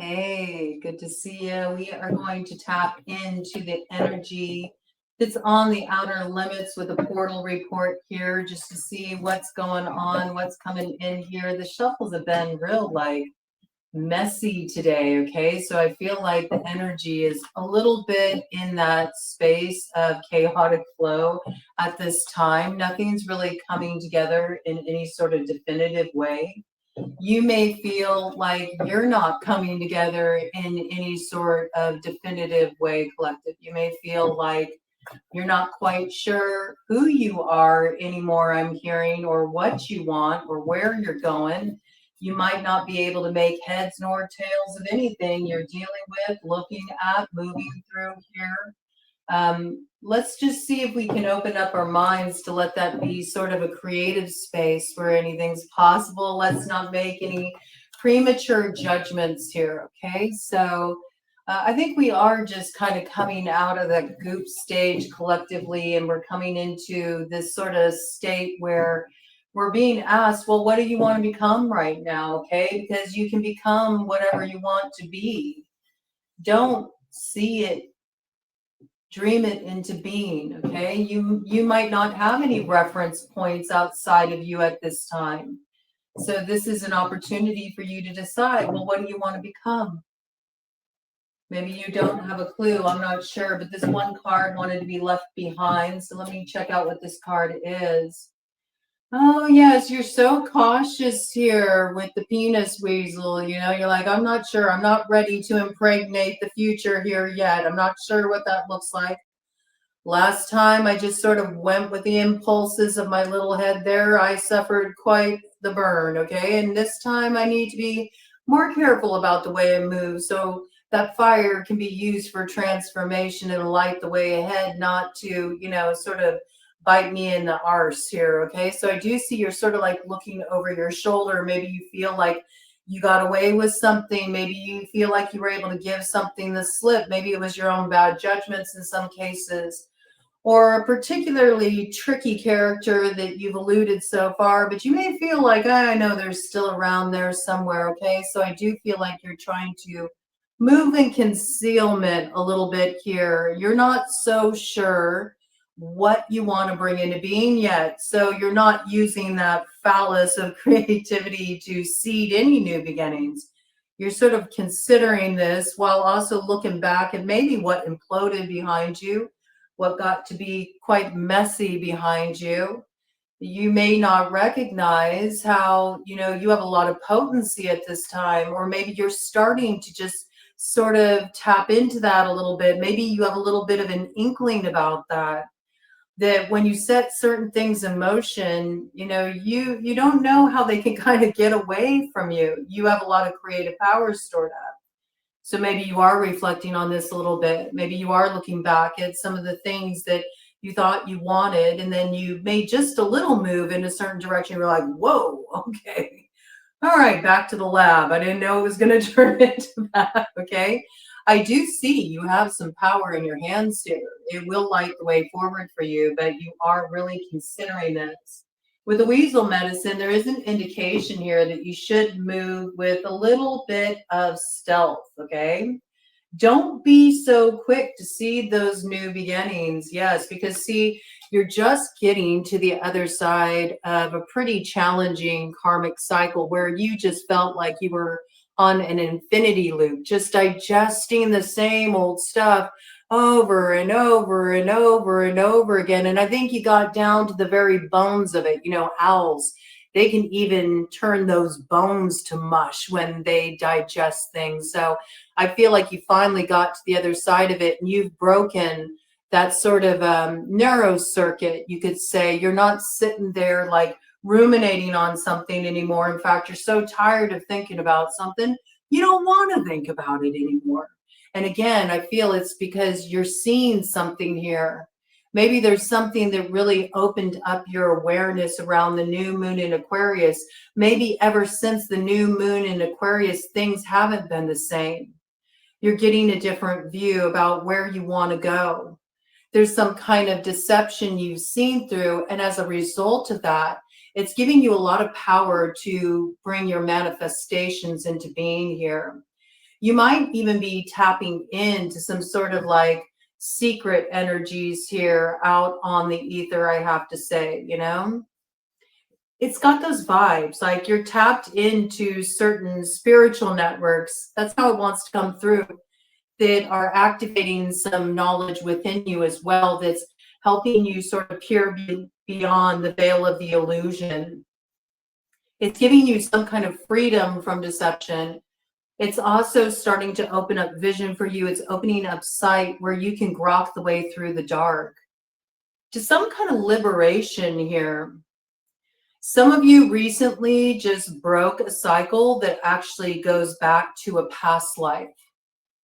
Hey, good to see you. We are going to tap into the energy that's on the outer limits with a portal report here just to see what's going on, what's coming in here. The shuffles have been real messy today, okay? So I feel like the energy is a little bit in that space of chaotic flow at this time. Nothing's really coming together in any sort of definitive way. You may feel like you're not coming together in any sort of definitive way, collective. You may feel like you're not quite sure who you are anymore, I'm hearing, or what you want, or where you're going. You might not be able to make heads nor tails of anything you're dealing with, looking at, moving through here. Let's just see if we can open up our minds to let that be sort of a creative space where anything's possible. Let's not make any premature judgments here, okay? So I think we are just kind of coming out of the goop stage collectively, and we're coming into this sort of state where we're being asked, well, what do you want to become right now, okay? Because you can become whatever you want to be. Don't see it, dream it into being, okay? You might not have any reference points outside of you at this time. So this is an opportunity for you to decide, well, what do you want to become? Maybe you don't have a clue, I'm not sure, but this one card wanted to be left behind. So let me check out what this card is. Oh, yes, you're so cautious here with the penis weasel. You know, you're like, I'm not sure. I'm not ready to impregnate the future here yet. I'm not sure what that looks like. Last time I just sort of went with the impulses of my little head there. I suffered quite the burn, okay? And this time I need to be more careful about the way I move so that fire can be used for transformation and light the way ahead, not to, sort of bite me in the arse here, okay? So I do see you're sort of like looking over your shoulder. Maybe you feel like you got away with something. Maybe you feel like you were able to give something the slip. Maybe it was your own bad judgments in some cases, or a particularly tricky character that you've eluded so far, but you may feel like, I know they're still around there somewhere, okay? So I do feel like you're trying to move in concealment a little bit here. You're not so sure what you want to bring into being yet. So you're not using that phallus of creativity to seed any new beginnings. You're sort of considering this while also looking back at maybe what imploded behind you, what got to be quite messy behind you. You may not recognize how, you have a lot of potency at this time, or maybe you're starting to just sort of tap into that a little bit. Maybe you have a little bit of an inkling about that when you set certain things in motion, you don't know how they can kind of get away from you. You have a lot of creative power stored up. So maybe you are reflecting on this a little bit. Maybe you are looking back at some of the things that you thought you wanted, and then you made just a little move in a certain direction. You're like, whoa, okay. All right, back to the lab. I didn't know it was going to turn into that, okay? I do see you have some power in your hands here. It will light the way forward for you, but you are really considering this. With the weasel medicine, there is an indication here that you should move with a little bit of stealth, okay? Don't be so quick to see those new beginnings. Yes, because see, you're just getting to the other side of a pretty challenging karmic cycle where you just felt like you were on an infinity loop, just digesting the same old stuff over and over and over and over again. And I think you got down to the very bones of it. Owls, they can even turn those bones to mush when they digest things. So I feel like you finally got to the other side of it, and you've broken that sort of narrow circuit, you could say. You're not sitting there like ruminating on something anymore. In fact, you're so tired of thinking about something, you don't want to think about it anymore. And again, I feel it's because you're seeing something here. Maybe there's something that really opened up your awareness around the new moon in Aquarius. Maybe ever since the new moon in Aquarius, things haven't been the same. You're getting a different view about where you want to go. There's some kind of deception you've seen through, and as a result of that, it's giving you a lot of power to bring your manifestations into being here. You might even be tapping into some sort of like secret energies here out on the ether, I have to say, you know? It's got those vibes, like you're tapped into certain spiritual networks. That's how it wants to come through, that are activating some knowledge within you as well, that's helping you sort of peer beyond the veil of the illusion. It's giving you some kind of freedom from deception. It's also starting to open up vision for you. It's opening up sight where you can grok the way through the dark to some kind of liberation here. Some of you recently just broke a cycle that actually goes back to a past life.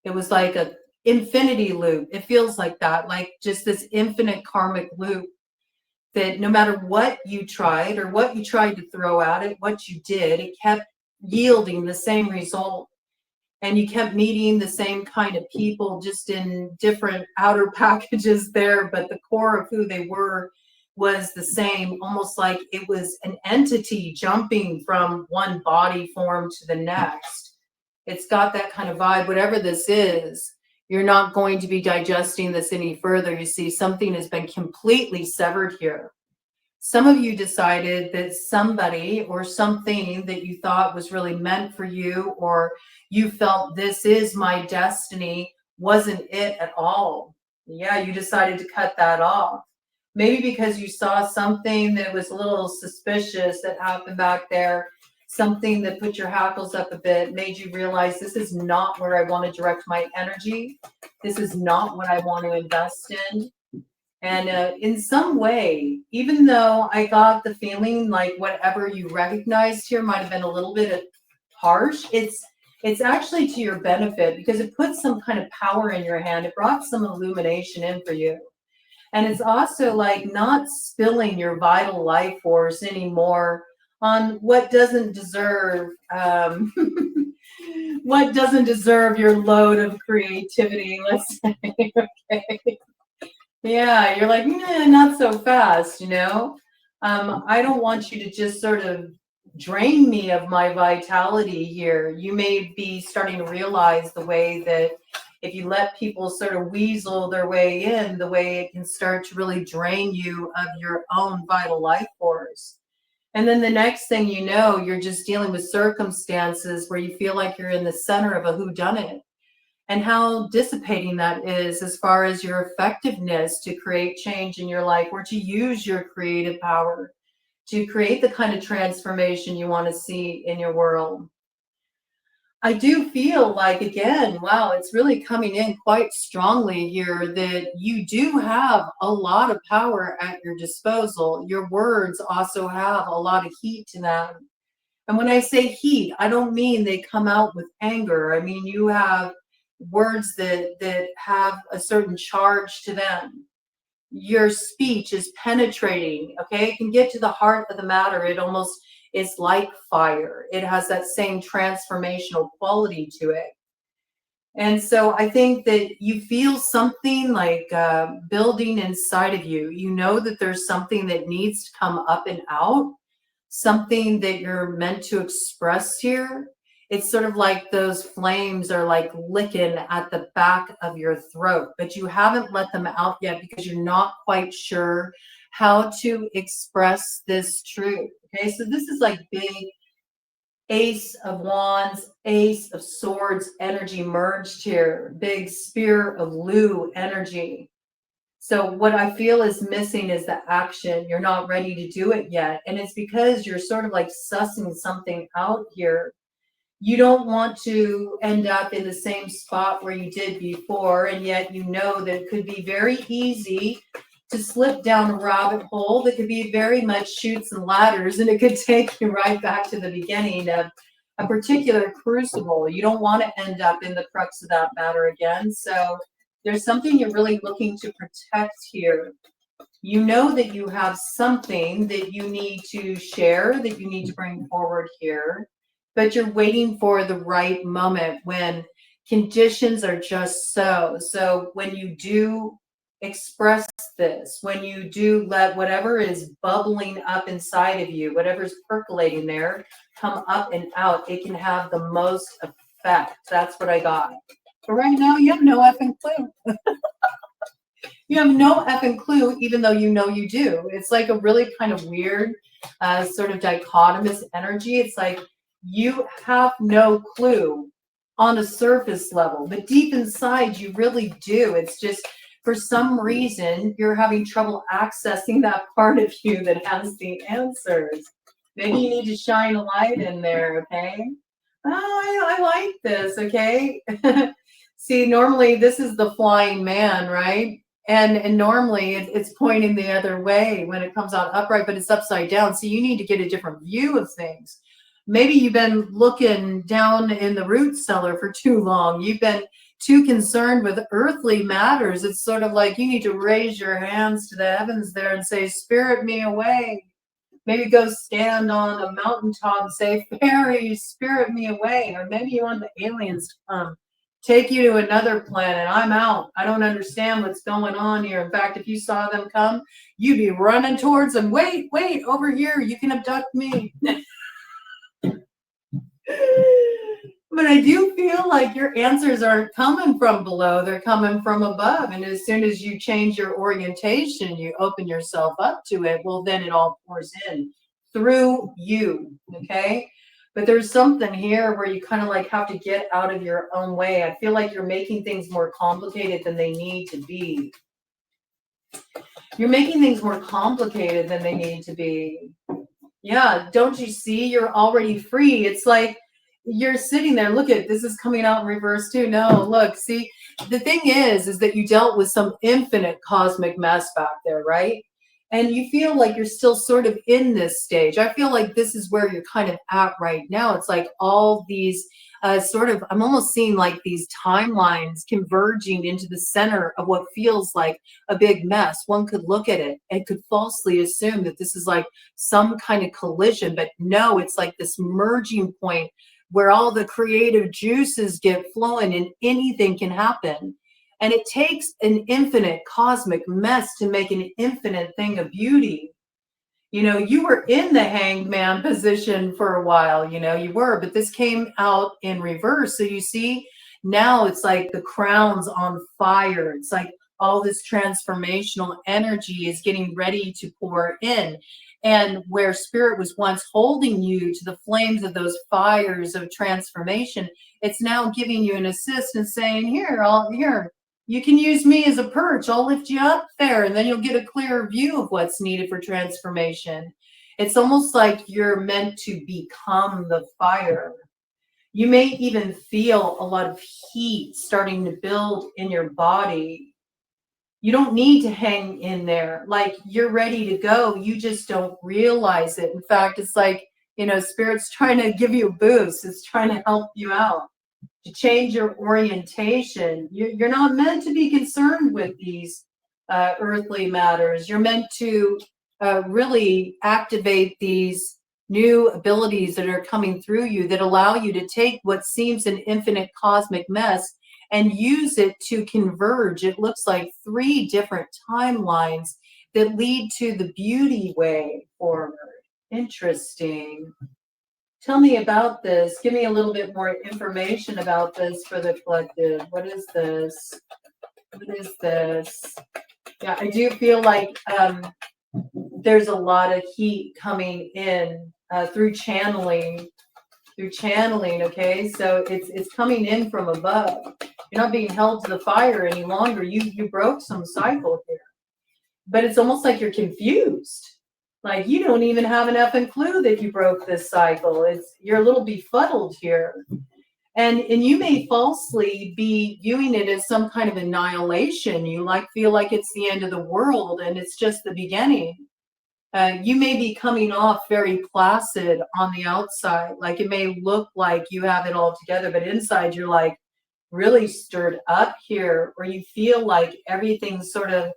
It was like a infinity loop. It feels like that, like just this infinite karmic loop that no matter what you tried or what you tried to throw at it, what you did, it kept yielding the same result. And you kept meeting the same kind of people, just in different outer packages there, but the core of who they were was the same, almost like it was an entity jumping from one body form to the next. It's got that kind of vibe. Whatever this is, you're not going to be digesting this any further. You see, something has been completely severed here. Some of you decided that somebody or something that you thought was really meant for you, or you felt this is my destiny, wasn't it at all. Yeah, you decided to cut that off. Maybe because you saw something that was a little suspicious that happened back there, something that put your hackles up a bit, made you realize this is not where I want to direct my energy. This is not what I want to invest in. And in some way, even though I got the feeling like whatever you recognized here might have been a little bit harsh, it's actually to your benefit, because it put some kind of power in your hand. It brought some illumination in for you. And it's also like not spilling your vital life force anymore on what doesn't deserve what doesn't deserve your load of creativity, let's say. Okay. Yeah, you're like, nah, not so fast, you know? I don't want you to just sort of drain me of my vitality here. You may be starting to realize the way that if you let people sort of weasel their way in, the way it can start to really drain you of your own vital life force. And then the next thing you know, you're just dealing with circumstances where you feel like you're in the center of a whodunit. And how dissipating that is as far as your effectiveness to create change in your life, or to use your creative power to create the kind of transformation you want to see in your world. I do feel like, again, wow, it's really coming in quite strongly here that you do have a lot of power at your disposal. Your words also have a lot of heat to them. And when I say heat, I don't mean they come out with anger. I mean, you have words that have a certain charge to them. Your speech is penetrating, okay? It can get to the heart of the matter. It almost is like fire. It has that same transformational quality to it. And so I think that you feel something like building inside of you. You know that there's something that needs to come up and out, something that you're meant to express here. It's sort of like those flames are like licking at the back of your throat, but you haven't let them out yet because you're not quite sure how to express this truth. Okay, so this is like big Ace of Wands, Ace of Swords energy merged here, big Spear of Lu energy. So what I feel is missing is the action. You're not ready to do it yet. And it's because you're sort of like sussing something out here. You don't want to end up in the same spot where you did before, and yet you know that it could be very easy to slip down a rabbit hole that could be very much chutes and ladders, and it could take you right back to the beginning of a particular crucible. You don't want to end up in the crux of that matter again. So there's something you're really looking to protect here. You know that you have something that you need to share, that you need to bring forward here, but you're waiting for the right moment when conditions are just so. So when you do express this, when you do let whatever is bubbling up inside of you, whatever's percolating there, come up and out, it can have the most effect. That's what I got. But right now, you have no effing clue. You have no effing clue, even though you know you do. It's like a really kind of weird, sort of dichotomous energy. It's like you have no clue on a surface level, but deep inside, you really do. It's just for some reason, you're having trouble accessing that part of you that has the answers. Maybe you need to shine a light in there, okay? Oh, I like this, okay? See, normally this is the flying man, right? And normally it's pointing the other way when it comes out upright, but it's upside down. So you need to get a different view of things. Maybe you've been looking down in the root cellar for too long. You've been too concerned with earthly matters. It's sort of like you need to raise your hands to the heavens there and say, Spirit me away. Maybe go stand on a mountaintop and say, Fairy, spirit me away. Or maybe you want the aliens to come, take you to another planet. I'm out. I don't understand what's going on here. In fact, if you saw them come, you'd be running towards them. Wait, over here. You can abduct me. But I do feel like your answers aren't coming from below. They're coming from above. And as soon as you change your orientation, you open yourself up to it, well, then it all pours in through you, okay? But there's something here where you kind of like have to get out of your own way. I feel like you're making things more complicated than they need to be. You're making things more complicated than they need to be. Yeah, don't you see? You're already free. It's like you're sitting there. Look at this is coming out in reverse too. No, look, see, the thing is that you dealt with some infinite cosmic mess back there, right? And you feel like you're still sort of in this stage. I feel like this is where you're kind of at right now. It's like all these I'm almost seeing like these timelines converging into the center of what feels like a big mess. One could look at it and could falsely assume that this is like some kind of collision, but no, it's like this merging point where all the creative juices get flowing and anything can happen. And it takes an infinite cosmic mess to make an infinite thing of beauty. You know, you were in the hanged man position for a while, you know, you were, but this came out in reverse. So you see, now it's like the crown's on fire. It's like all this transformational energy is getting ready to pour in. And where spirit was once holding you to the flames of those fires of transformation, it's now giving you an assist and saying, here, you can use me as a perch. I'll lift you up there, and then you'll get a clearer view of what's needed for transformation. It's almost like you're meant to become the fire. You may even feel a lot of heat starting to build in your body. You don't need to hang in there. Like, you're ready to go. You just don't realize it. In fact, it's like, you know, Spirit's trying to give you a boost. It's trying to help you out, to change your orientation. You're not meant to be concerned with these earthly matters. You're meant to really activate these new abilities that are coming through you that allow you to take what seems an infinite cosmic mess and use it to converge. It looks like 3 different timelines that lead to the beauty way forward. Interesting. Tell me about this. Give me a little bit more information about this for the collective. What is this? What is this? Yeah, I do feel like there's a lot of heat coming in through channeling. Okay, so it's coming in from above. You're not being held to the fire any longer. You broke some cycle here, but it's almost like you're confused. Like, you don't even have an effing clue that you broke this cycle. You're a little befuddled here. And you may falsely be viewing it as some kind of annihilation. You feel like it's the end of the world and it's just the beginning. You may be coming off very placid on the outside. Like, it may look like you have it all together, but inside you're like really stirred up here, or you feel like everything's sort of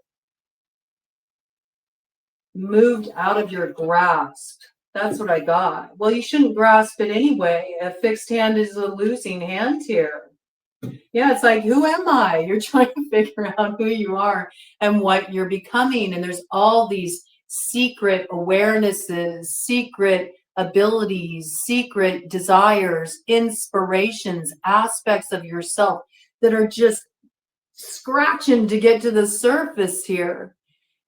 moved out of your grasp. That's what I got. Well, you shouldn't grasp it anyway. A fixed hand is a losing hand here. Yeah, it's like, who am I? You're trying to figure out who you are and what you're becoming. And there's all these secret awarenesses, secret abilities, secret desires, inspirations, aspects of yourself that are just scratching to get to the surface here.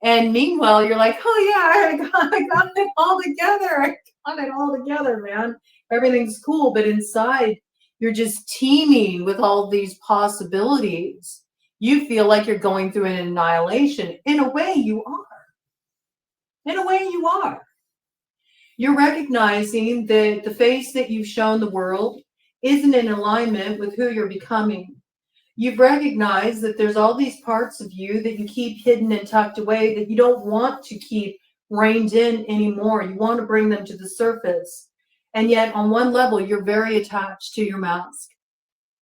And meanwhile, you're like, oh yeah, I got it all together. I got it all together, man. Everything's cool. But inside, you're just teeming with all these possibilities. You feel like you're going through an annihilation. In a way, you are. In a way, you are. You're recognizing that the face that you've shown the world isn't in alignment with who you're becoming. You've recognized that there's all these parts of you that you keep hidden and tucked away that you don't want to keep reined in anymore. You want to bring them to the surface. And yet, on one level, you're very attached to your mask.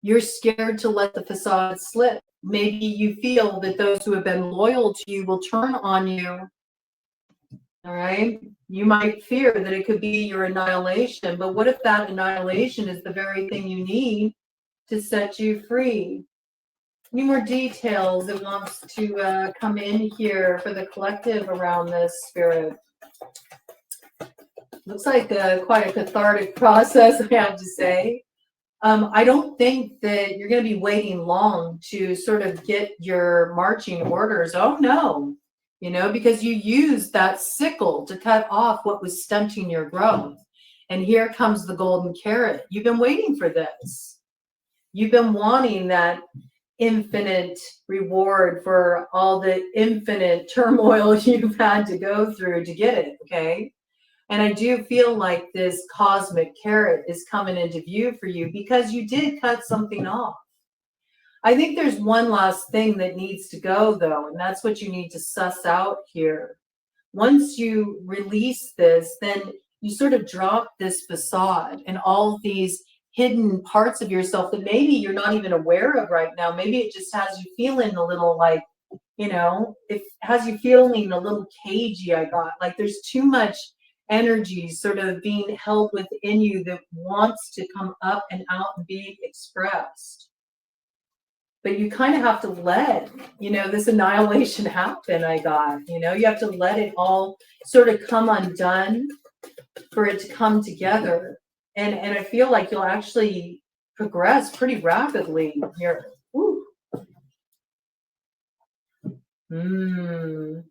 You're scared to let the facade slip. Maybe you feel that those who have been loyal to you will turn on you. All right? You might fear that it could be your annihilation, but what if that annihilation is the very thing you need to set you free? Any more details that wants to come in here for the collective around this, Spirit? Looks like quite a cathartic process, I have to say. I don't think that you're going to be waiting long to sort of get your marching orders. Oh, no. You know, because you used that sickle to cut off what was stunting your growth. And here comes the golden carrot. You've been waiting for this. You've been wanting that infinite reward for all the infinite turmoil you've had to go through to get it, okay? And I do feel like this cosmic carrot is coming into view for you because you did cut something off. I think there's one last thing that needs to go, though, and that's what you need to suss out here. Once you release this, then you sort of drop this facade and all these hidden parts of yourself that maybe you're not even aware of right now. Maybe it just has you feeling a little like, you know, it has you feeling a little cagey. I got like there's too much energy sort of being held within you that wants to come up and out and be expressed. But you kind of have to let, you know, this annihilation happen. I got, you know, you have to let it all sort of come undone for it to come together. And I feel like you'll actually progress pretty rapidly here. Ooh.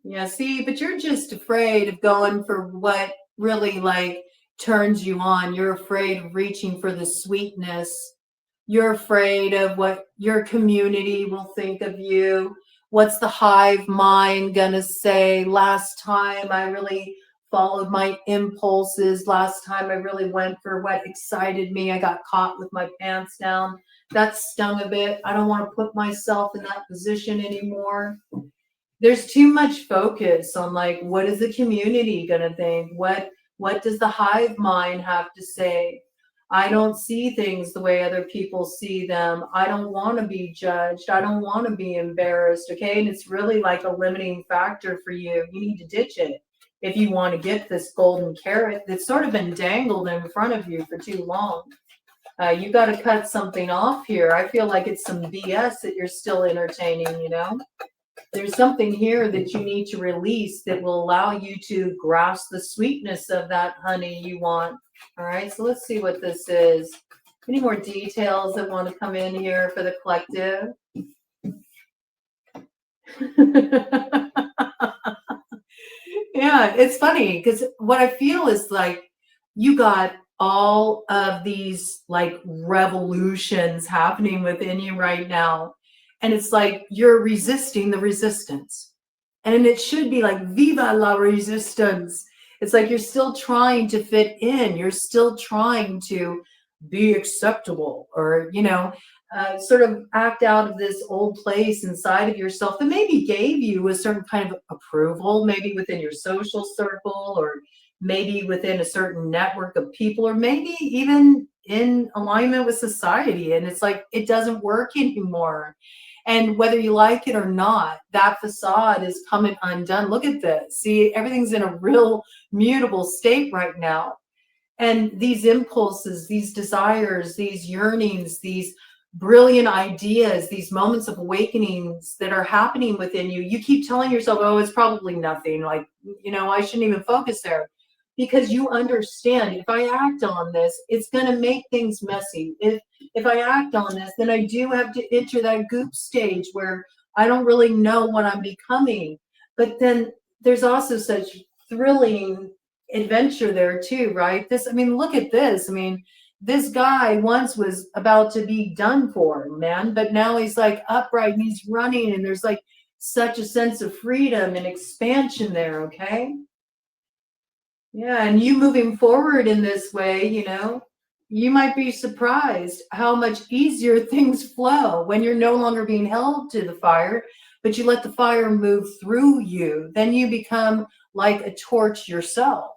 Yeah, see, but you're just afraid of going for what really like turns you on. You're afraid of reaching for the sweetness. You're afraid of what your community will think of you. What's the hive mind gonna say? Last time I really followed my impulses. Last time I really went for what excited me. I got caught with my pants down. That stung a bit. I don't want to put myself in that position anymore. There's too much focus on like, what is the community going to think? What does the hive mind have to say? I don't see things the way other people see them. I don't want to be judged. I don't want to be embarrassed. Okay. And it's really like a limiting factor for you. You need to ditch it if you want to get this golden carrot that's sort of been dangled in front of you for too long. You got to cut something off here. I feel like it's some BS that you're still entertaining, you know? There's something here that you need to release that will allow you to grasp the sweetness of that honey you want. All right, so let's see what this is. Any more details that want to come in here for the collective? Yeah, it's funny because what I feel is like you got all of these like revolutions happening within you right now. And it's like you're resisting the resistance. And it should be like, viva la resistance. It's like you're still trying to fit in. You're still trying to be acceptable or, you know, sort of act out of this old place inside of yourself that maybe gave you a certain kind of approval, maybe within your social circle or maybe within a certain network of people or maybe even in alignment with society. And it's like, it doesn't work anymore. And whether you like it or not, that facade is coming undone. Look at this. See, everything's in a real mutable state right now. And these impulses, these desires, these yearnings, these brilliant ideas, these moments of awakenings that are happening within you, you keep telling yourself, oh, it's probably nothing. Like, you know, I shouldn't even focus there. because you understand if I act on this, it's going to make things messy. If I act on this, then I do have to enter that goop stage where I don't really know what I'm becoming. But then there's also such thrilling adventure there too, right? I mean, look at this. I mean, this guy once was about to be done for, man, but now he's like upright and he's running, and there's like such a sense of freedom and expansion there, okay? Yeah, and you moving forward in this way, you might be surprised how much easier things flow when you're no longer being held to the fire, but you let the fire move through you. Then you become like a torch yourself.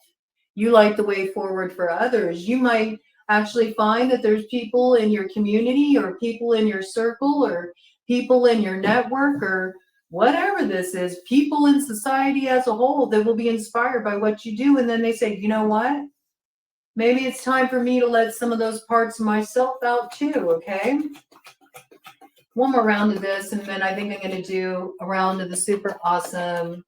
You light the way forward for others. You might actually find that there's people in your community or people in your circle or people in your network or whatever this is, people in society as a whole that will be inspired by what you do. And then they say, you know what? Maybe it's time for me to let some of those parts of myself out too, okay? One more round of this, and then I think I'm going to do a round of the super awesome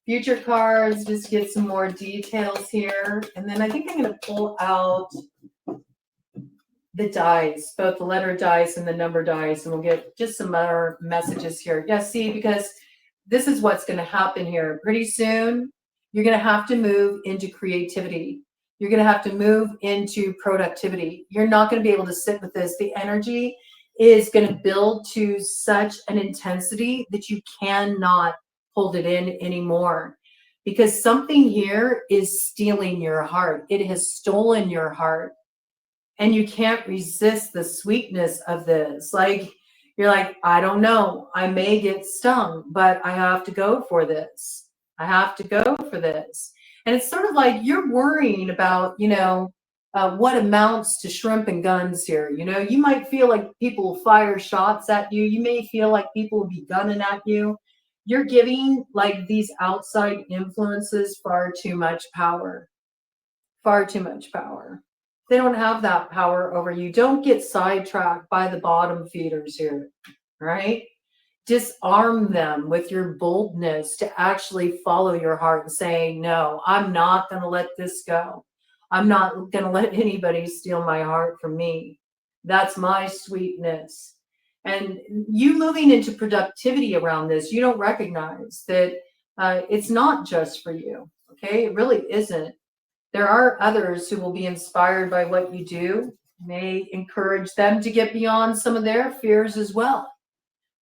future cards, just get some more details here. And then I think I'm going to pull out the dice, both the letter dice and the number dice, and we'll get just some other messages here. Yeah, see, because this is what's going to happen here. Pretty soon, you're going to have to move into creativity. You're going to have to move into productivity. You're not going to be able to sit with this. The energy is going to build to such an intensity that you cannot hold it in anymore, because something here is stealing your heart. It has stolen your heart, and you can't resist the sweetness of this. Like, you're like, I don't know, I may get stung, but I have to go for this. I have to go for this. And it's sort of like you're worrying about, what amounts to shrimp and guns here. You might feel like people will fire shots at you. You may feel like people will be gunning at you. You're giving like these outside influences far too much power. Far too much power. They don't have that power over you. Don't get sidetracked by the bottom feeders here, right? Disarm them with your boldness to actually follow your heart and say, no, I'm not going to let this go. I'm not going to let anybody steal my heart from me. That's my sweetness. And you moving into productivity around this, you don't recognize that it's not just for you, okay? It really isn't. There are others who will be inspired by what you do. May encourage them to get beyond some of their fears as well.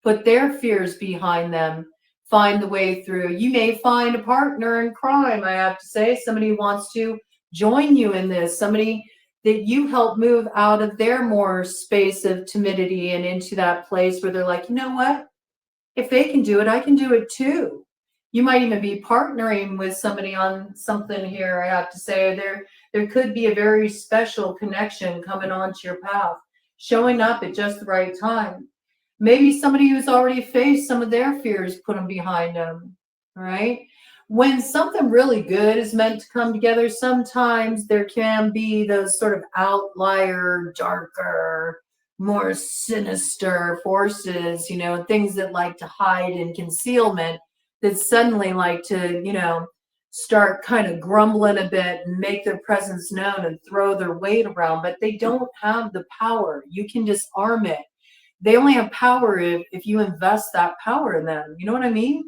Put their fears behind them. Find the way through. You may find a partner in crime, I have to say. Somebody who wants to join you in this. Somebody that you help move out of their more space of timidity and into that place where they're like, you know what? If they can do it, I can do it too. You might even be partnering with somebody on something here, I have to say. There could be a very special connection coming onto your path, showing up at just the right time. Maybe somebody who's already faced some of their fears, put them behind them, right? When something really good is meant to come together, sometimes there can be those sort of outlier, darker, more sinister forces, things that like to hide in concealment that suddenly like to, start kind of grumbling a bit and make their presence known and throw their weight around, but they don't have the power. You can disarm it. They only have power if you invest that power in them. You know what I mean?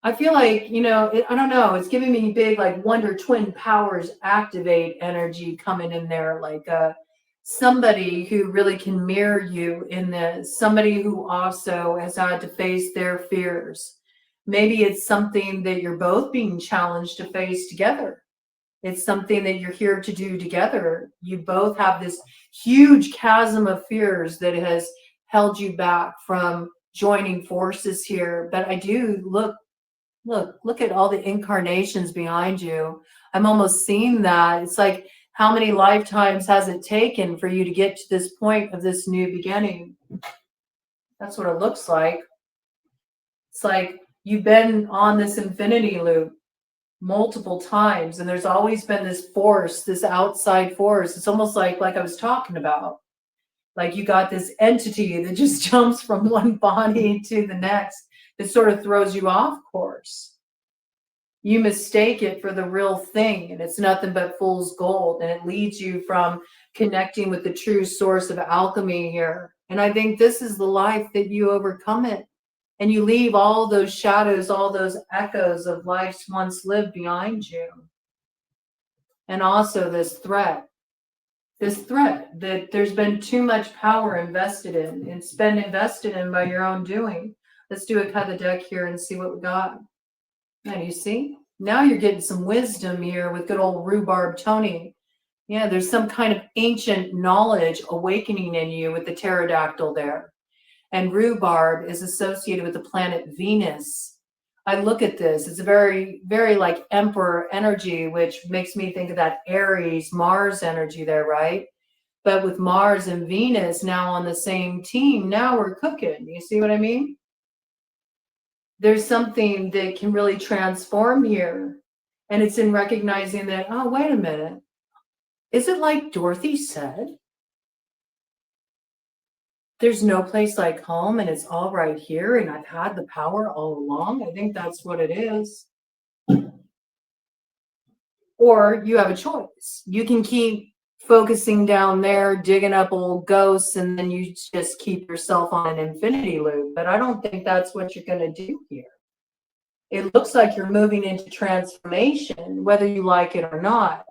I feel like, I don't know, it's giving me big, like, Wonder Twin Powers activate energy coming in there, like somebody who really can mirror you in this, somebody who also has had to face their fears. Maybe it's something that you're both being challenged to face together. It's something that you're here to do together. You both have this huge chasm of fears that has held you back from joining forces here. But I do look at all the incarnations behind you. I'm almost seeing that. It's like, how many lifetimes has it taken for you to get to this point of this new beginning? That's what it looks like. It's like you've been on this infinity loop multiple times, and there's always been this force, this outside force. It's almost like I was talking about, like you got this entity that just jumps from one body to the next that sort of throws you off course. You mistake it for the real thing, and it's nothing but fool's gold, and it leads you from connecting with the true source of alchemy here. And I think this is the life that you overcome it, and you leave all those shadows, all those echoes of life's once lived behind you. And also this threat that there's been too much power invested in. It's been invested in by your own doing. Let's do a cut of the deck here and see what we got. And you see, now you're getting some wisdom here with good old rhubarb Tony. Yeah, there's some kind of ancient knowledge awakening in you with the pterodactyl there. And rhubarb is associated with the planet Venus. I look at this, it's a very, very like emperor energy, which makes me think of that Aries, Mars energy there, right? But with Mars and Venus now on the same team, now we're cooking. You see what I mean? There's something that can really transform here. And it's in recognizing that, oh, wait a minute. Is it like Dorothy said? There's no place like home and it's all right here and I've had the power all along. I think that's what it is. Or you have a choice. You can keep focusing down there, digging up old ghosts, and then you just keep yourself on an infinity loop. But I don't think that's what you're going to do here. It looks like you're moving into transformation, whether you like it or not.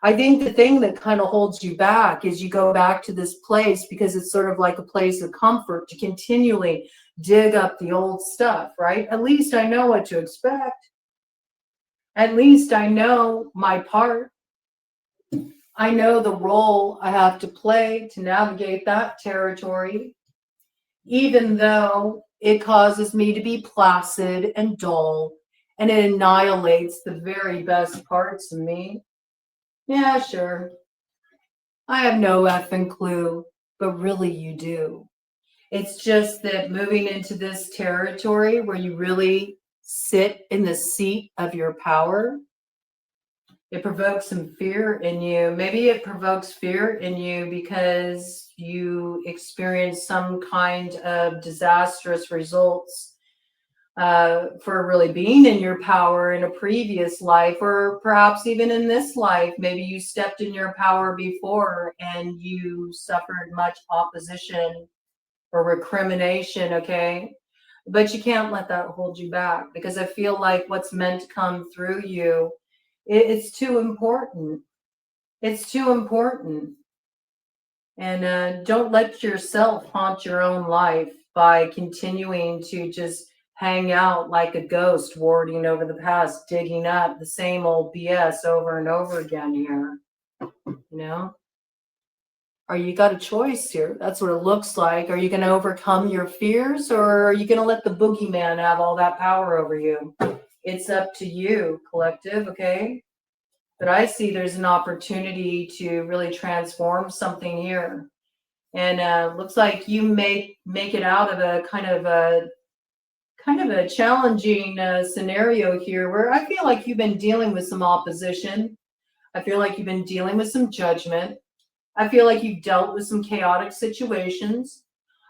I think the thing that kind of holds you back is you go back to this place because it's sort of like a place of comfort to continually dig up the old stuff, right? At least I know what to expect. At least I know my part. I know the role I have to play to navigate that territory, even though it causes me to be placid and dull, and it annihilates the very best parts of me. Yeah, sure. I have no effing clue, but really you do. It's just that moving into this territory where you really sit in the seat of your power, it provokes some fear in you. Maybe it provokes fear in you because you experience some kind of disastrous results for really being in your power in a previous life, or perhaps even in this life. Maybe you stepped in your power before and you suffered much opposition or recrimination, okay? But you can't let that hold you back, because I feel like what's meant to come through you, it's too important. It's too important. And don't let yourself haunt your own life by continuing to just hang out like a ghost, warding over the past, digging up the same old BS over and over again here. You know? Or you got a choice here. That's what it looks like. Are you going to overcome your fears, or are you going to let the boogeyman have all that power over you? It's up to you, collective, okay? But I see there's an opportunity to really transform something here. And looks like you make it out of a kind of a challenging scenario here, where I feel like you've been dealing with some opposition. I feel like you've been dealing with some judgment. I feel like you've dealt with some chaotic situations.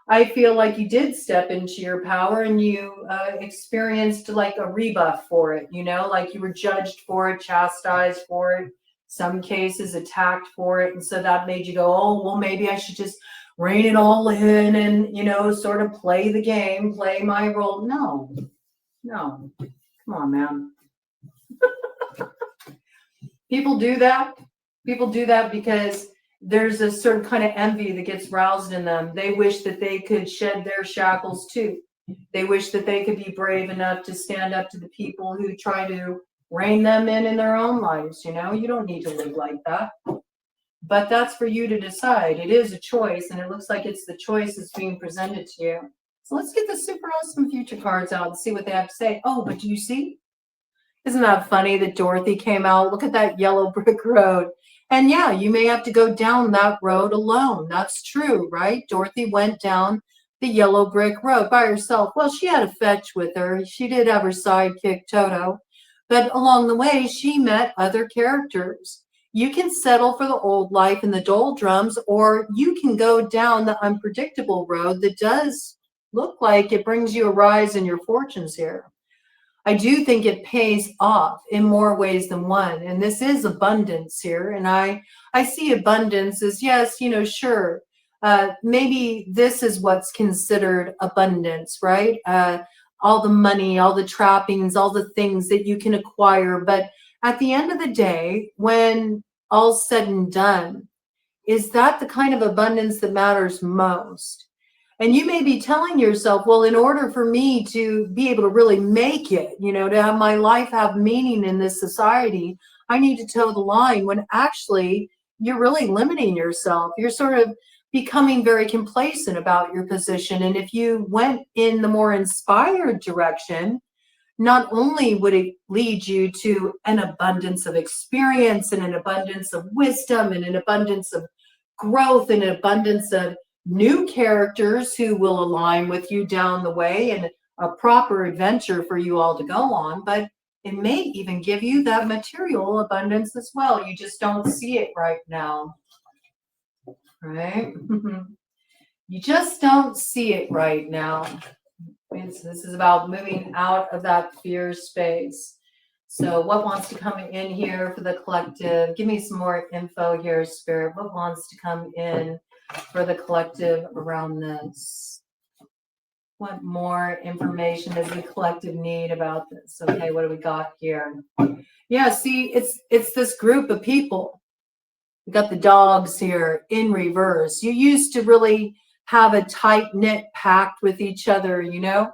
I feel like you did step into your power and you experienced like a rebuff for it, you know, like you were judged for it, chastised for it, some cases attacked for it. And so that made you go, oh, well, maybe I should just rein it all in and, you know, sort of play the game, play my role. No, come on, man. People do that. People do that because there's a certain kind of envy that gets roused in them. They wish that they could shed their shackles too. They wish that they could be brave enough to stand up to the people who try to rein them in their own lives. You know, you don't need to live like that. But that's for you to decide. It is a choice, and it looks like it's the choice that's being presented to you. So let's get the super awesome future cards out and see what they have to say. Oh, but do you see? Isn't that funny that Dorothy came out? Look at that yellow brick road. And yeah, you may have to go down that road alone. That's true, right? Dorothy went down the yellow brick road by herself. Well, she had a fetch with her. She did have her sidekick, Toto. But along the way, she met other characters. You can settle for the old life in the doldrums, or you can go down the unpredictable road that does look like it brings you a rise in your fortunes here. I do think it pays off in more ways than one. And this is abundance here. And I see abundance as, yes, you know, sure. Maybe this is what's considered abundance, right? All the money, all the trappings, all the things that you can acquire. But at the end of the day, when all's said and done, is that the kind of abundance that matters most? And you may be telling yourself, well, in order for me to be able to really make it, you know, to have my life have meaning in this society, I need to toe the line, when actually you're really limiting yourself. You're sort of becoming very complacent about your position. And if you went in the more inspired direction, not only would it lead you to an abundance of experience and an abundance of wisdom and an abundance of growth and an abundance of new characters who will align with you down the way and a proper adventure for you all to go on, but it may even give you that material abundance as well. You just don't see it right now, right? You just don't see it right now. This is about moving out of that fear space. So what wants to come in here for the collective? Give me some more info here, Spirit. What wants to come in for the collective around this? What more information does the collective need about this? Okay, what do we got here? Yeah, see, it's this group of people. We got the dogs here in reverse. You used to really have a tight-knit pact with each other, you know?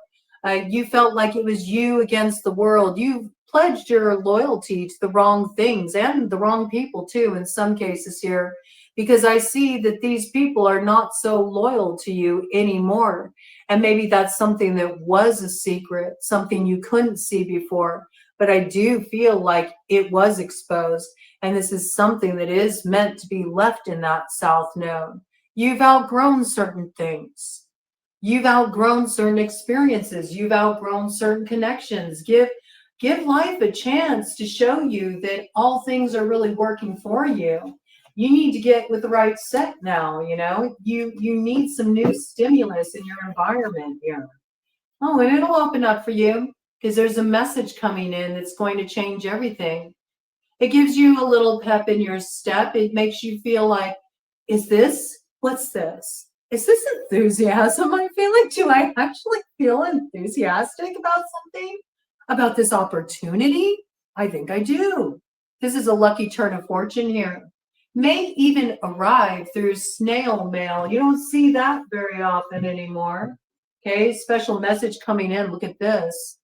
You felt like it was you against the world. You pledged your loyalty to the wrong things and the wrong people too in some cases here, because I see that these people are not so loyal to you anymore. And maybe that's something that was a secret, something you couldn't see before, but I do feel like it was exposed. And this is something that is meant to be left in that South Node. You've outgrown certain things. You've outgrown certain experiences. You've outgrown certain connections. Give life a chance to show you that all things are really working for you. You need to get with the right set now, you know. You need some new stimulus in your environment here. Oh, and it'll open up for you because there's a message coming in that's going to change everything. It gives you a little pep in your step. It makes you feel like, what's this? Is this enthusiasm I feel like? Do I actually feel enthusiastic about something? About this opportunity? I think I do. This is a lucky turn of fortune here. May even arrive through snail mail. You don't see that very often anymore. Okay, special message coming in. Look at this.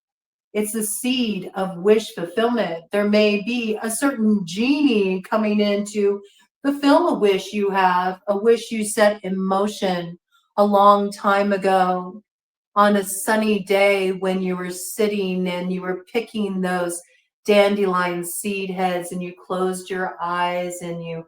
It's the seed of wish fulfillment. There may be a certain genie coming in to fulfill a wish you have, a wish you set in motion a long time ago on a sunny day when you were sitting and you were picking those dandelion seed heads and you closed your eyes and you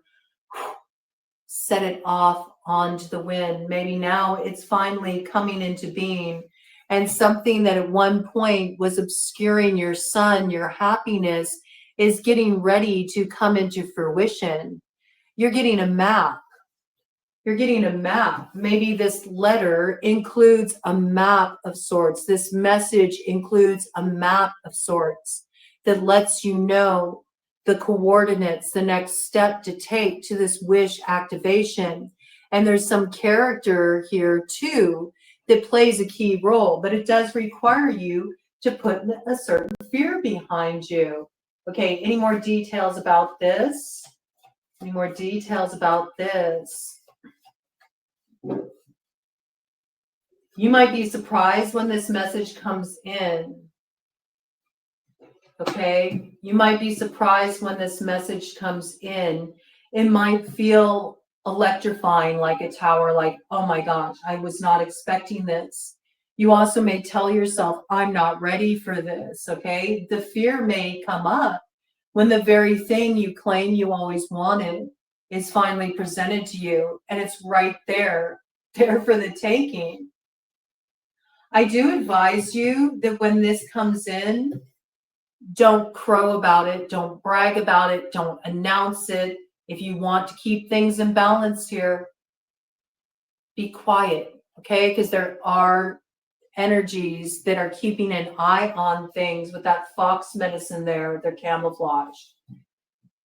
set it off onto the wind. Maybe now it's finally coming into being, and something that at one point was obscuring your sun, your happiness, is getting ready to come into fruition. You're getting a map. You're getting a map. Maybe this letter includes a map of sorts. This message includes a map of sorts that lets you know the coordinates, the next step to take to this wish activation. And there's some character here too that plays a key role, but it does require you to put a certain fear behind you. Okay, any more details about this? Any more details about this? You might be surprised when this message comes in. Okay, you might be surprised when this message comes in. It might feel electrifying, like a tower, like, oh my gosh, I was not expecting this. You also may tell yourself, I'm not ready for this. Okay, the fear may come up when the very thing you claim you always wanted is finally presented to you, and it's right there for the taking. I do advise you that when this comes in, don't crow about it, don't brag about it, don't announce it. If you want to keep things in balance here, be quiet, okay? Because there are energies that are keeping an eye on things with that fox medicine there. They're camouflaged.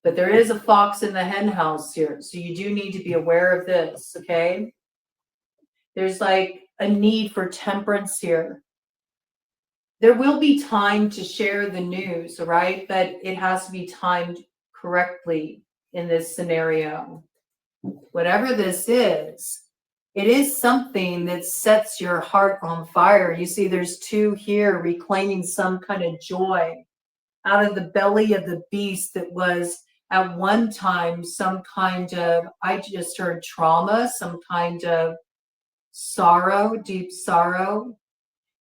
But there is a fox in the hen house here. So you do need to be aware of this, okay? There's like a need for temperance here. There will be time to share the news, all right? But it has to be timed correctly in this scenario. Whatever this is, it is something that sets your heart on fire. You see, there's two here reclaiming some kind of joy out of the belly of the beast that was at one time some kind of, I just heard trauma, some kind of sorrow, deep sorrow.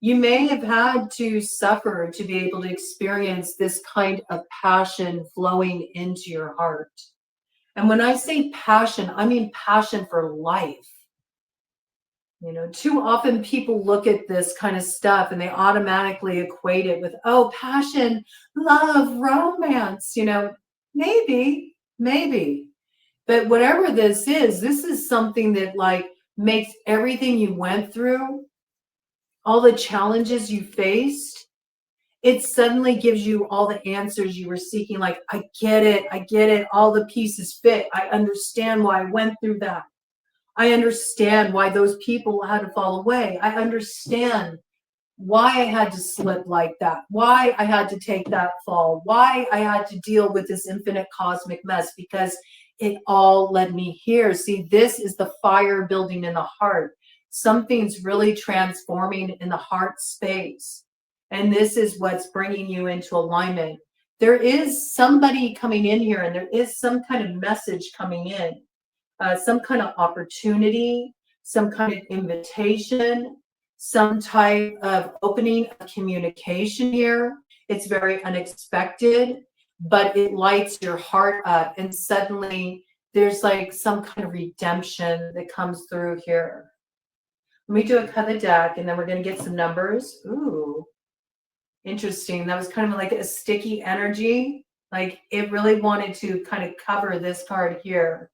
You may have had to suffer to be able to experience this kind of passion flowing into your heart. And when I say passion, I mean passion for life. You know, too often people look at this kind of stuff and they automatically equate it with, oh, passion, love, romance, you know, maybe. But whatever this is something that like makes everything you went through, all the challenges you faced, it suddenly gives you all the answers you were seeking. Like, I get it. All the pieces fit. I understand why I went through that. I understand why those people had to fall away. I understand why I had to slip like that, why I had to take that fall, why I had to deal with this infinite cosmic mess, because it all led me here. See, this is the fire building in the heart. Something's really transforming in the heart space. And this is what's bringing you into alignment. There is somebody coming in here, and there is some kind of message coming in, some kind of opportunity, some kind of invitation, some type of opening of communication here. It's very unexpected, but it lights your heart up. And suddenly there's like some kind of redemption that comes through here. Let me do a cut of the deck, and then we're going to get some numbers. Ooh, interesting. That was kind of like a sticky energy. Like it really wanted to kind of cover this card here.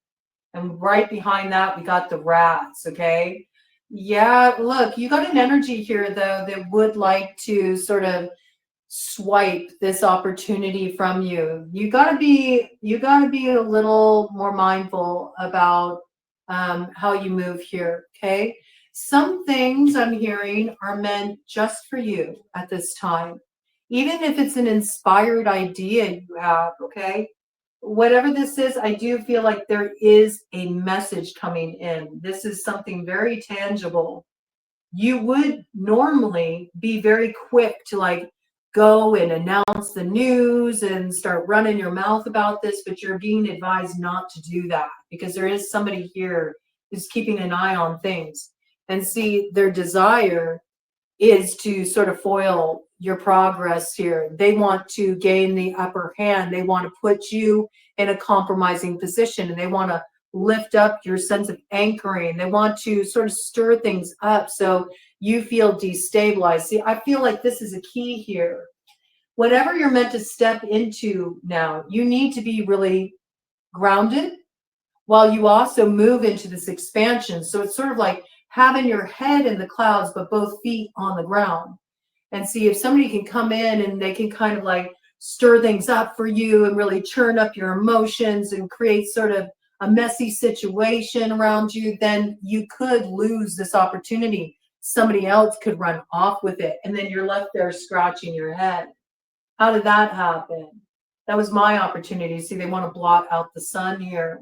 And right behind that, we got the rats, okay? Yeah, look, you got an energy here, though, that would like to sort of swipe this opportunity from you. You gotta be a little more mindful about how you move here, okay? Some things I'm hearing are meant just for you at this time, even if it's an inspired idea you have, okay? Whatever this is, I do feel like there is a message coming in. This is something very tangible. You would normally be very quick to like go and announce the news and start running your mouth about this, but you're being advised not to do that because there is somebody here who's keeping an eye on things. And see, their desire is to sort of foil your progress here. They want to gain the upper hand. They want to put you in a compromising position, and they want to lift up your sense of anchoring. They want to sort of stir things up so you feel destabilized. See, I feel like this is a key here. Whatever you're meant to step into now, you need to be really grounded while you also move into this expansion. So it's sort of like having your head in the clouds, but both feet on the ground. And see if somebody can come in and they can kind of like stir things up for you and really churn up your emotions and create sort of a messy situation around you, then you could lose this opportunity. Somebody else could run off with it, and then you're left there scratching your head. How did that happen? That was my opportunity. See, they want to blot out the sun here.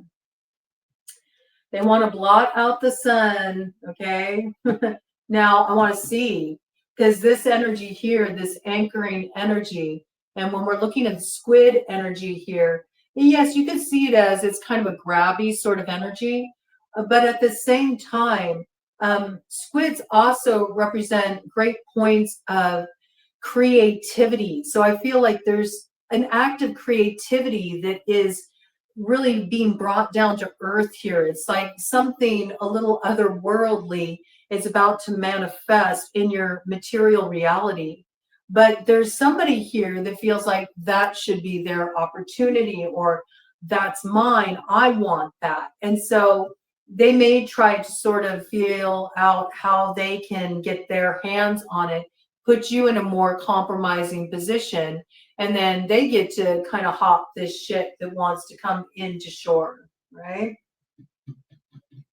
They want to blot out the sun, okay? Now, I want to see, because this energy here, this anchoring energy, and when we're looking at squid energy here, yes, you can see it as it's kind of a grabby sort of energy, but at the same time, squids also represent great points of creativity. So I feel like there's an act of creativity that is really being brought down to earth here. It's like something a little otherworldly is about to manifest in your material reality. But there's somebody here that feels like that should be their opportunity, or that's mine. I want that. And so they may try to sort of feel out how they can get their hands on it, put you in a more compromising position, and then they get to kind of hop this ship that wants to come into shore, right?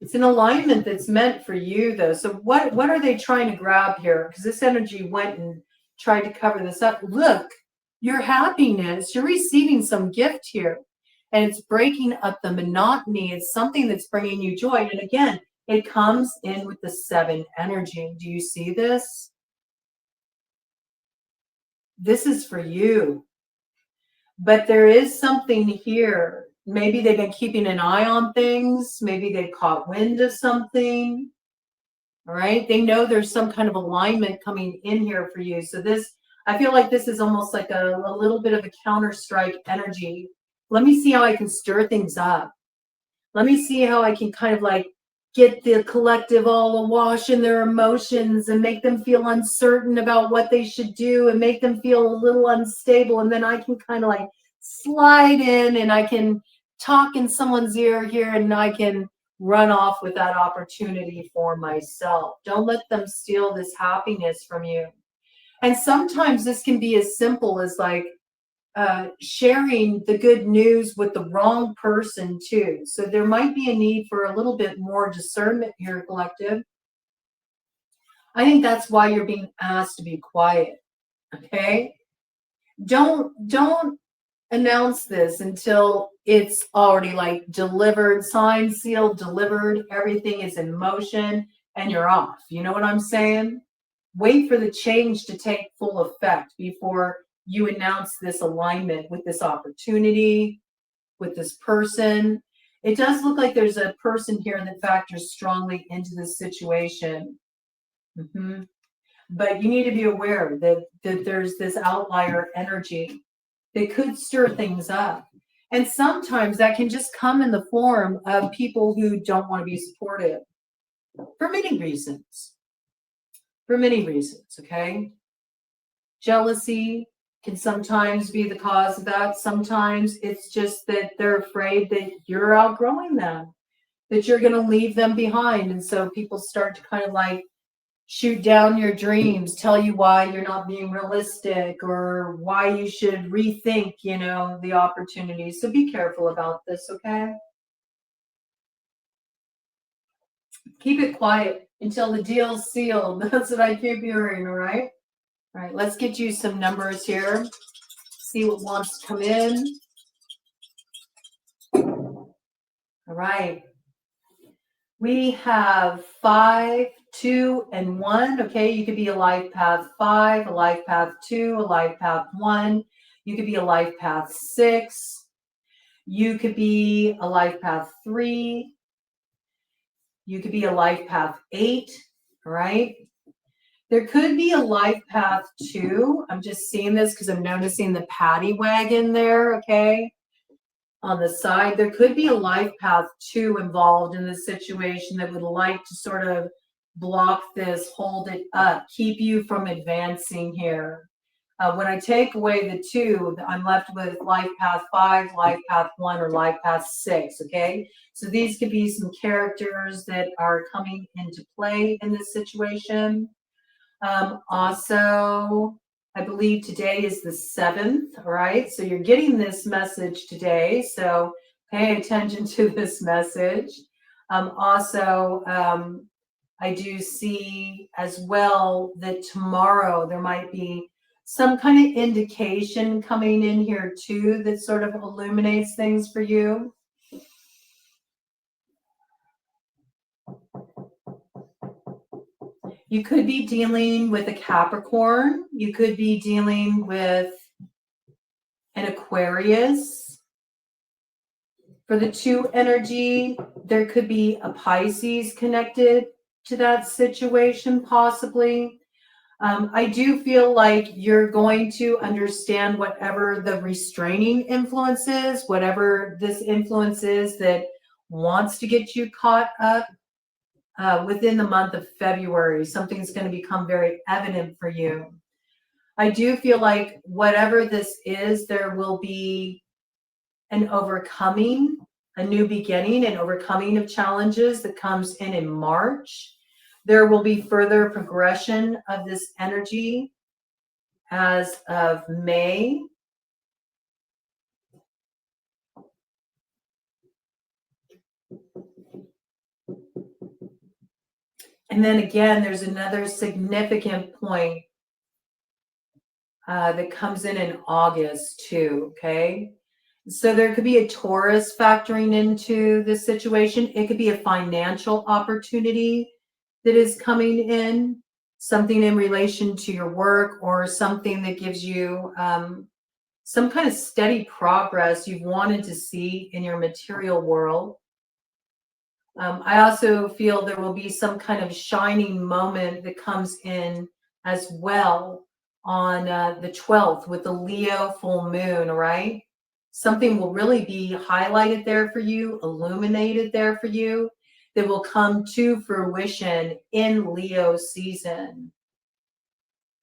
It's an alignment that's meant for you, though. So what are they trying to grab here? Because this energy went and tried to cover this up. Look, your happiness, you're receiving some gift here. And it's breaking up the monotony. It's something that's bringing you joy. And again, it comes in with the 7 energy. Do you see this? This is for you. But there is something here. Maybe they've been keeping an eye on things. Maybe they caught wind of something. All right. They know there's some kind of alignment coming in here for you. So this, I feel like this is almost like a little bit of a counter strike energy. Let me see how I can stir things up. Let me see how I can kind of like get the collective all awash in their emotions and make them feel uncertain about what they should do and make them feel a little unstable. And then I can kind of like slide in and I can talk in someone's ear here and I can run off with that opportunity for myself. Don't let them steal this happiness from you. And sometimes this can be as simple as like sharing the good news with the wrong person too. So there might be a need for a little bit more discernment here, collective. I think that's why you're being asked to be quiet. Okay? Don't announce this until it's already like delivered, signed, sealed, delivered, everything is in motion and you're off. You know what I'm saying? Wait for the change to take full effect before you announce this alignment with this opportunity, with this person. It does look like there's a person here that factors strongly into this situation. But you need to be aware that there's this outlier energy that could stir things up. And sometimes that can just come in the form of people who don't want to be supportive for many reasons. For many reasons, okay? Jealousy can sometimes be the cause of that. Sometimes it's just that they're afraid that you're outgrowing them, that you're going to leave them behind. And so people start to kind of like shoot down your dreams, tell you why you're not being realistic or why you should rethink, you know, the opportunities. So be careful about this, okay? Keep it quiet until the deal's sealed. That's what I keep hearing, all right? All right, let's get you some numbers here. See what wants to come in. All right. We have 5, 2, and 1. Okay, you could be a life path 5, a life path 2, a life path 1. You could be a life path 6. You could be a life path 3. You could be a life path 8. All right. There could be a life path 2. I'm just seeing this because I'm noticing the paddy wagon there, okay? On the side, there could be a life path 2 involved in this situation that would like to sort of block this, hold it up, keep you from advancing here. When I take away the 2, I'm left with life path 5, life path 1, or life path 6, okay? So these could be some characters that are coming into play in this situation. Also, I believe today is the 7th, all right? So you're getting this message today, so pay attention to this message. I do see as well that tomorrow there might be some kind of indication coming in here too that sort of illuminates things for you. You could be dealing with a Capricorn. You could be dealing with an Aquarius. For the 2 energy, there could be a Pisces connected to that situation, possibly. I do feel like you're going to understand whatever the restraining influence is, whatever this influence is that wants to get you caught up. Within the month of February, something's going to become very evident for you. I do feel like whatever this is, there will be an overcoming a new beginning and overcoming of challenges that comes in March. There will be further progression of this energy as of May. And then again, there's another significant point that comes in August too, okay? So there could be a Taurus factoring into this situation. It could be a financial opportunity that is coming in, something in relation to your work or something that gives you some kind of steady progress you've wanted to see in your material world. I also feel there will be some kind of shining moment that comes in as well on the 12th with the Leo full moon, right? Something will really be highlighted there for you, illuminated there for you, that will come to fruition in Leo season.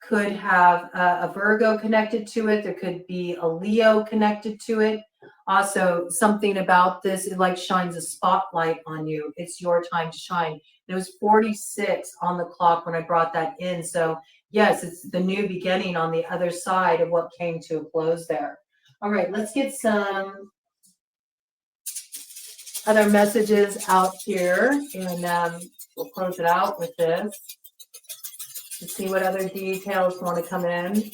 Could have a Virgo connected to it. There could be a Leo connected to it. Also, something about this, it like shines a spotlight on you. It's your time to shine. It was 46 on the clock when I brought that in. So yes, it's the new beginning on the other side of what came to a close there. All right, let's get some other messages out here, and we'll close it out with this to see what other details want to come in.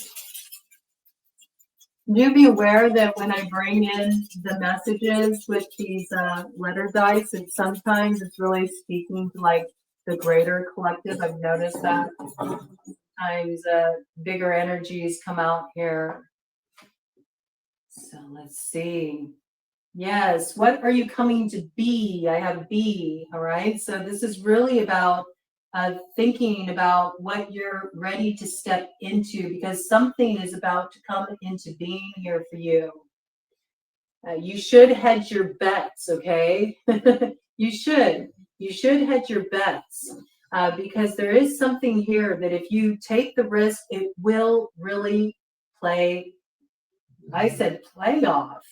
Do be aware that when I bring in the messages with these letter dice, and sometimes it's really speaking to like the greater collective. I've noticed that sometimes bigger energies come out here. So let's see. Yes, what are you coming to be? I have be, all right? So this is really about thinking about what you're ready to step into, because something is about to come into being here for you. You should hedge your bets, okay? You should hedge your bets because there is something here that if you take the risk, it will really play. I said play off,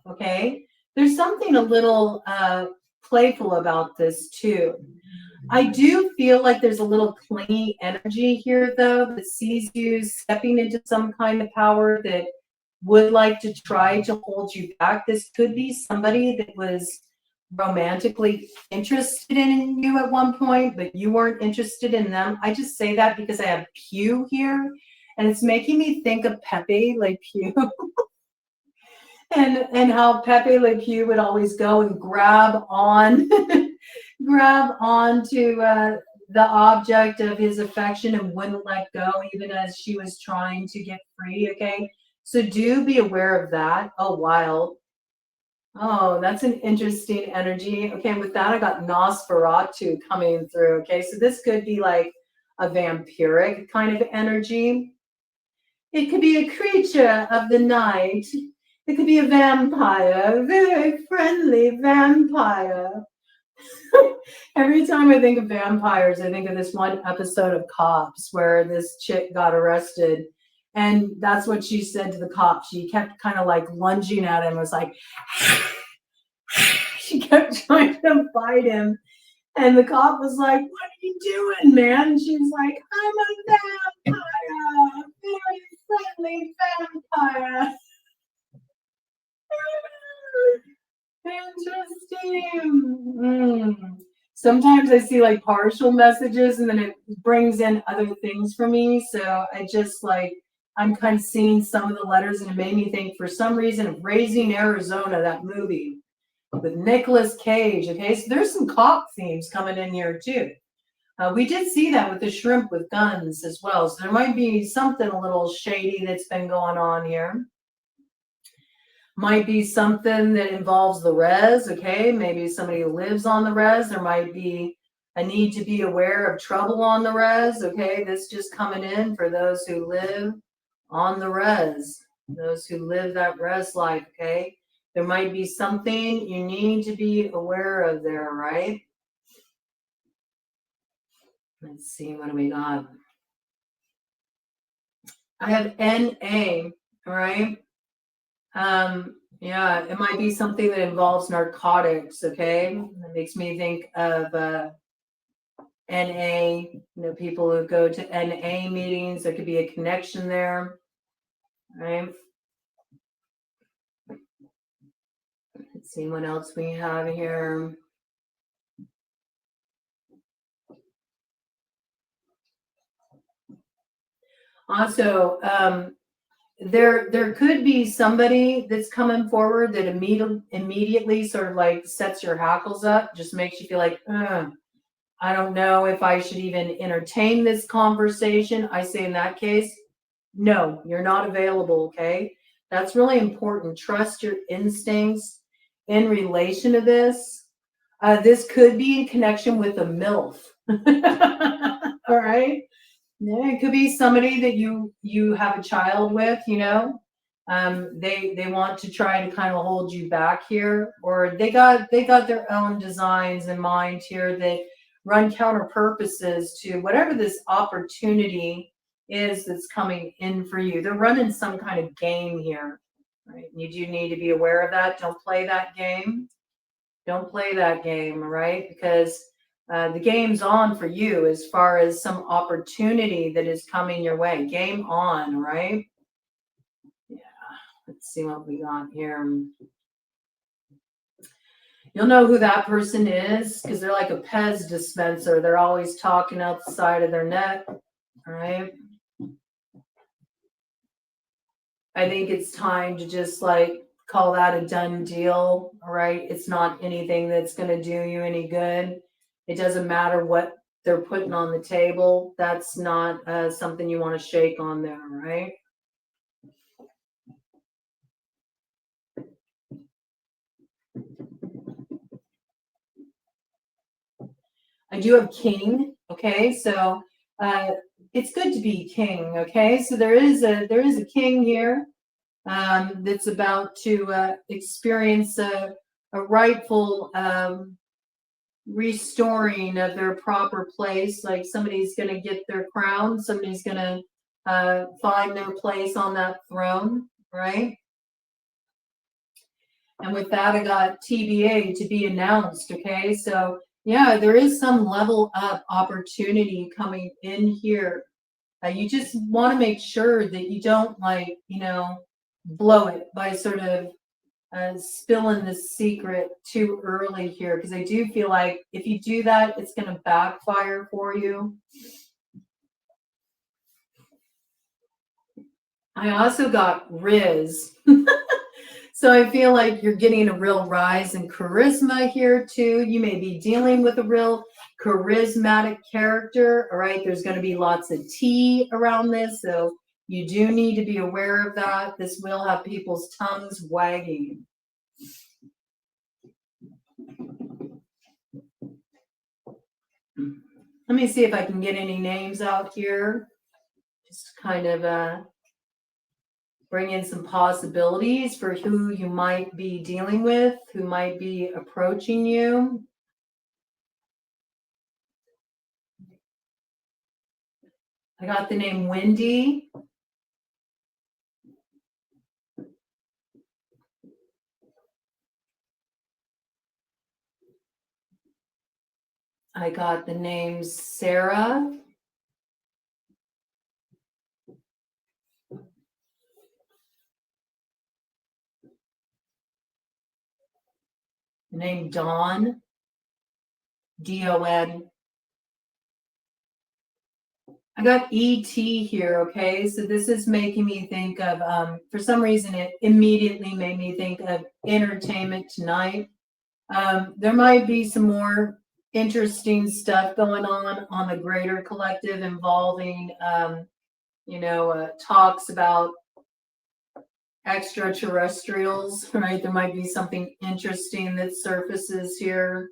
okay? There's something a little playful about this too. I do feel like there's a little clingy energy here, though, that sees you stepping into some kind of power that would like to try to hold you back. This could be somebody that was romantically interested in you at one point, but you weren't interested in them. I just say that because I have Pew here, and it's making me think of Pepe Le Pew. and how Pepe Le Pew would always go and grab on grab onto the object of his affection and wouldn't let go even as she was trying to get free, okay? So do be aware of that. Oh, wild. Oh, that's an interesting energy. Okay, and with that, I got Nosferatu coming through, okay? So this could be like a vampiric kind of energy. It could be a creature of the night. It could be a vampire, a very friendly vampire. Every time I think of vampires, I think of this one episode of Cops where this chick got arrested. And that's what she said to the cop. She kept kind of like lunging at him, was like, she kept trying to fight him. And the cop was like, what are you doing, man? And she's like, I'm a vampire, a very friendly vampire. Interesting. Sometimes I see like partial messages and then it brings in other things for me. So I just like, I'm kind of seeing some of the letters and it made me think for some reason of Raising Arizona, that movie with Nicolas Cage. Okay, so there's some cop themes coming in here too. We did see that with the shrimp with guns as well. So there might be something a little shady that's been going on here. Might be something that involves the res, okay? Maybe somebody who lives on the res. There might be a need to be aware of trouble on the res, okay? This just coming in for those who live on the res, those who live that res life, okay? There might be something you need to be aware of there, right? Let's see, what do we got? I have NA, all right? Yeah, it might be something that involves narcotics, okay? That makes me think of NA, people who go to NA meetings. There could be a connection there, right? Let's see what else we have here. Also, there could be somebody that's coming forward that immediately sort of like sets your hackles up, just makes you feel like, I don't know if I should even entertain this conversation. I say in that case, no, you're not available, okay? That's really important. Trust your instincts in relation to this. This could be in connection with a MILF. All right. Yeah, it could be somebody that you have a child with, they want to try to kind of hold you back here, or they got their own designs in mind here that run counter purposes to whatever this opportunity is that's coming in for you. They're running some kind of game here, right? You do need to be aware of that. Don't play that game. Don't play that game, right? Because the game's on for you as far as some opportunity that is coming your way. Game on, right? Yeah. Let's see what we got here. You'll know who that person is because they're like a Pez dispenser. They're always talking out the side of their neck, right? I think it's time to just like call that a done deal, right? It's not anything that's going to do you any good. It doesn't matter what they're putting on the table. That's not something you want to shake on there, right? I do have king, okay? So it's good to be king, okay? So there is a king here that's about to experience a rightful restoring of their proper place. Like somebody's going to get their crown, somebody's going to find their place on that throne, right? And with that, I got TBA, to be announced, okay? So yeah, there is some level up opportunity coming in here. You just want to make sure that you don't blow it by sort of spilling the secret too early here, because I do feel like if you do that, it's going to backfire for you. I also got Riz. So I feel like you're getting a real rise in charisma here too. You may be dealing with a real charismatic character. All right. There's going to be lots of tea around this. So you do need to be aware of that. This will have people's tongues wagging. Let me see if I can get any names out here. Just kind of bring in some possibilities for who you might be dealing with, who might be approaching you. I got the name Wendy. I got the name Sarah. The name Dawn. D-O-N. I got E.T. here, okay? So this is making me think of, for some reason, it immediately made me think of Entertainment Tonight. There might be some more interesting stuff going on the greater collective involving, talks about extraterrestrials, right? There might be something interesting that surfaces here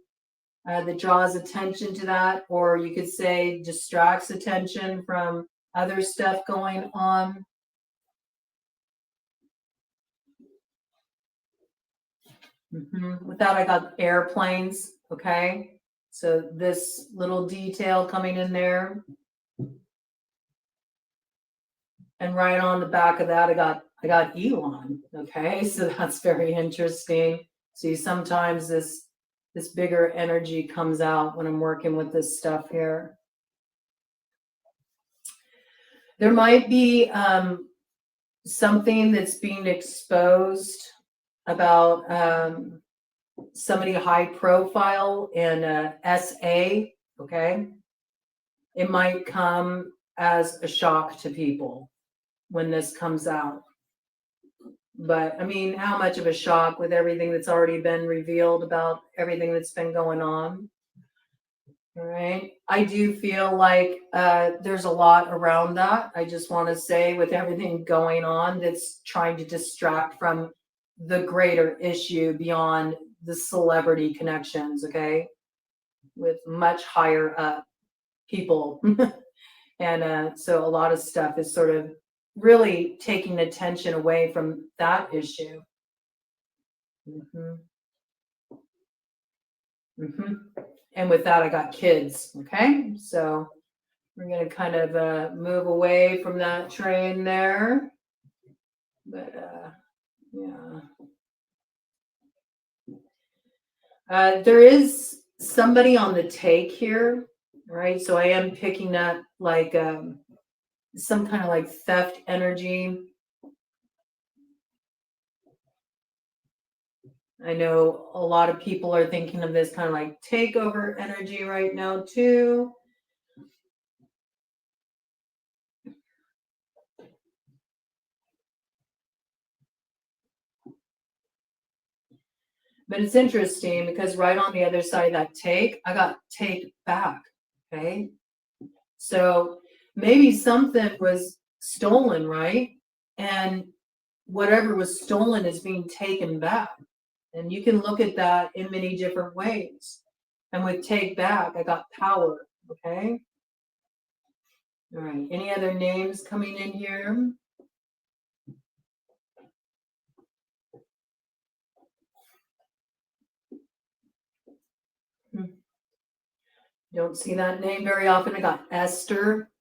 that draws attention to that, or you could say distracts attention from other stuff going on. With that, I got airplanes, okay? So this little detail coming in there. And right on the back of that, I got I got Elon. Okay, so that's very interesting. See, sometimes this bigger energy comes out when I'm working with this stuff here. There might be something that's being exposed about somebody high profile in SA, okay? It might come as a shock to people when this comes out. But I mean, how much of a shock with everything that's already been revealed about everything that's been going on? All right. I do feel like there's a lot around that. I just want to say, with everything going on that's trying to distract from the greater issue beyond the celebrity connections, okay? With much higher up people. And so a lot of stuff is sort of really taking attention away from that issue. And with that, I got kids, okay? So we're going to kind of move away from that train there. But yeah. There is somebody on the take here, right? So I am picking up like some kind of like theft energy. I know a lot of people are thinking of this kind of like takeover energy right now too. But it's interesting because right on the other side of that take, I got take back, okay? So maybe something was stolen, right? And whatever was stolen is being taken back. And you can look at that in many different ways. And with take back, I got power, okay? All right, any other names coming in here? Don't see that name very often. I got Esther.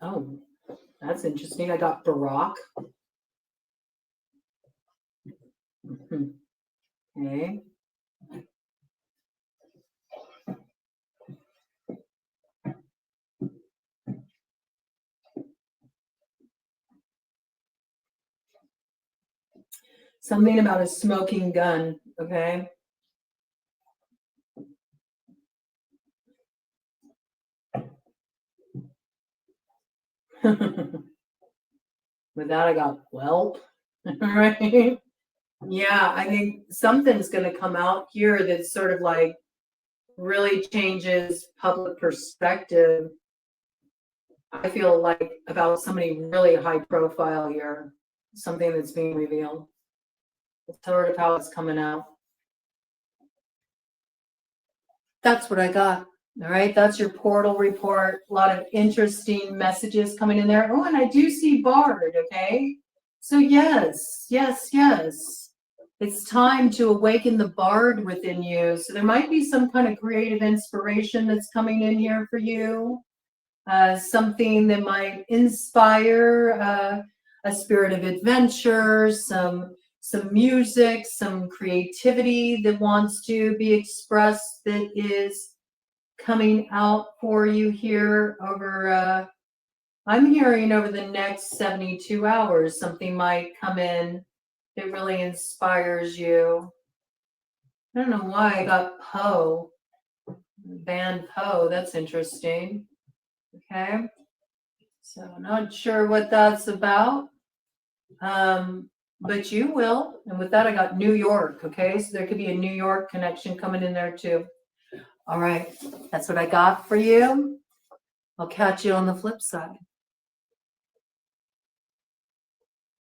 Oh, that's interesting. I got Barack. Okay. Something about a smoking gun, okay? With that, I got whelp, right? Yeah, I think something's going to come out here that's sort of like really changes public perspective. I feel like about somebody really high profile here, something that's being revealed. That's sort of how it's coming out. That's what I got. All right, that's your portal report. A lot of interesting messages coming in there. Oh, and I do see Bard, okay? So yes. It's time to awaken the Bard within you. So there might be some kind of creative inspiration that's coming in here for you. Something that might inspire a spirit of adventure, some music, some creativity that wants to be expressed, that is coming out for you here over, I'm hearing over the next 72 hours, something might come in that really inspires you. I don't know why I got Poe, band Poe, that's interesting. Okay, so not sure what that's about, but you will. And with that, I got New York. Okay, so there could be a New York connection coming in there too. All right, that's what I got for you. I'll catch you on the flip side.